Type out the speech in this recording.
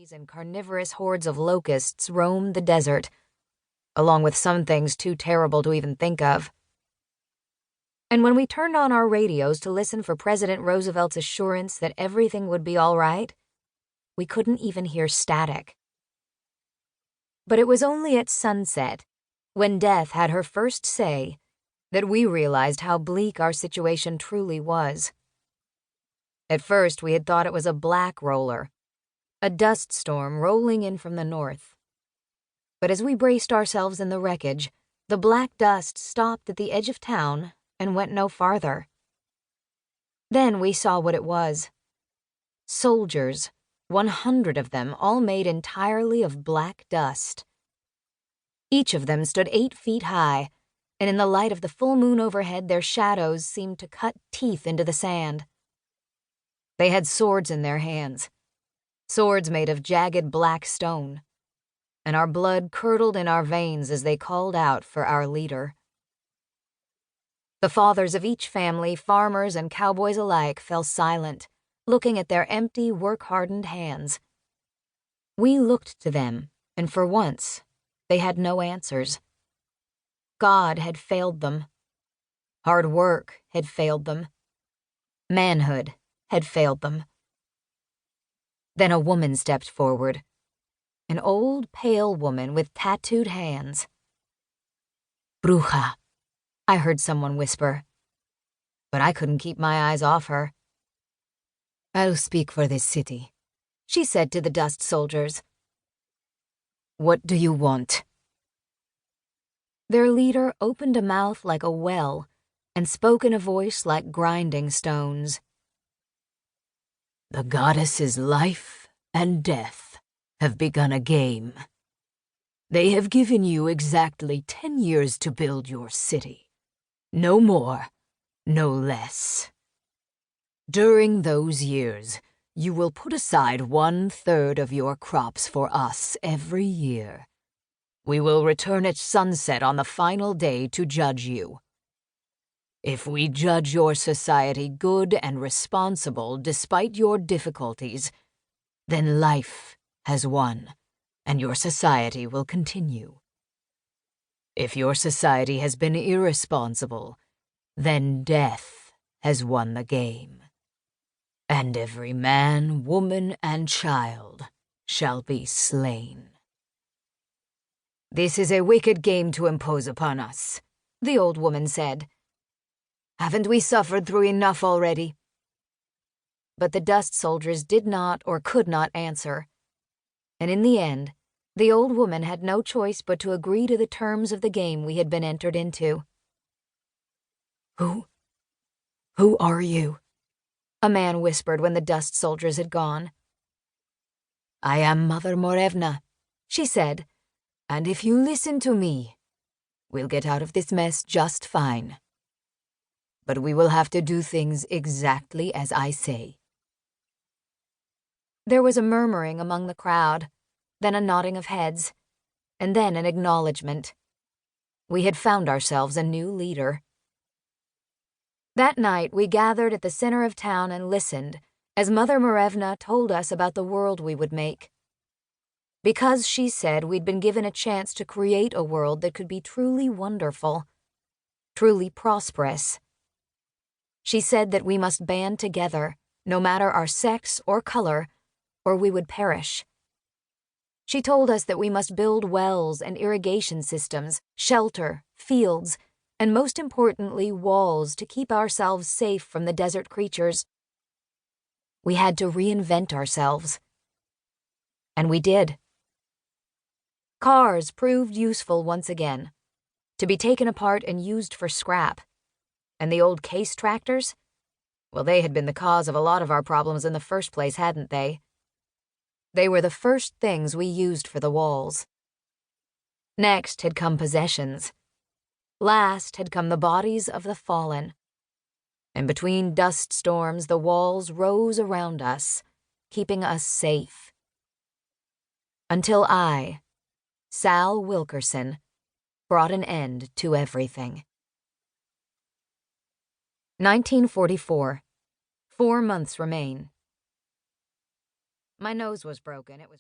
bees and carnivorous hordes of locusts roamed the desert, along with some things too terrible to even think of. And when we turned on our radios to listen for President Roosevelt's assurance that everything would be all right, we couldn't even hear static. But it was only at sunset, when Death had her first say, that we realized how bleak our situation truly was. At first, we had thought it was a black roller, a dust storm rolling in from the north. But as we braced ourselves in the wreckage, the black dust stopped at the edge of town and went no farther. Then we saw what it was. Soldiers, 100 of them, all made entirely of black dust. Each of them stood 8 feet high, and in the light of the full moon overhead, their shadows seemed to cut teeth into the sand. They had swords in their hands, swords made of jagged black stone, and our blood curdled in our veins as they called out for our leader. The fathers of each family, farmers and cowboys alike, fell silent, looking at their empty, work-hardened hands. We looked to them, and for once, they had no answers. God had failed them. Hard work had failed them. Manhood had failed them. Then a woman stepped forward, an old, pale woman with tattooed hands. "Bruja," I heard someone whisper, but I couldn't keep my eyes off her. "I'll speak for this city," she said to the dust soldiers. "What do you want?" Their leader opened a mouth like a well and spoke in a voice like grinding stones. "The goddesses Life and Death have begun a game. They have given you exactly 10 years to build your city. No more, no less. During those years, you will put aside 1/3 of your crops for us every year. We will return at sunset on the final day to judge you. If we judge your society good and responsible despite your difficulties, then life has won, and your society will continue. If your society has been irresponsible, then death has won the game. And every man, woman, and child shall be slain." "This is a wicked game to impose upon us," the old woman said. "Haven't we suffered through enough already?" But the dust soldiers did not or could not answer, and in the end, the old woman had no choice but to agree to the terms of the game we had been entered into. Who are you?" a man whispered when the dust soldiers had gone. "I am Mother Morevna," she said, "and if you listen to me, we'll get out of this mess just fine. But we will have to do things exactly as I say." There was a murmuring among the crowd, then a nodding of heads, and then an acknowledgement. We had found ourselves a new leader. That night, we gathered at the center of town and listened as Mother Morevna told us about the world we would make. Because, she said, we'd been given a chance to create a world that could be truly wonderful, truly prosperous. She said that we must band together, no matter our sex or color, or we would perish. She told us that we must build wells and irrigation systems, shelter, fields, and most importantly, walls to keep ourselves safe from the desert creatures. We had to reinvent ourselves. And we did. Cars proved useful once again, to be taken apart and used for scrap. And the old case tractors? Well, they had been the cause of a lot of our problems in the first place, hadn't they? They were the first things we used for the walls. Next had come possessions. Last had come the bodies of the fallen. And between dust storms, the walls rose around us, keeping us safe. Until I, Sal Wilkerson, brought an end to everything. 1944. 4 months remain. My nose was broken. It was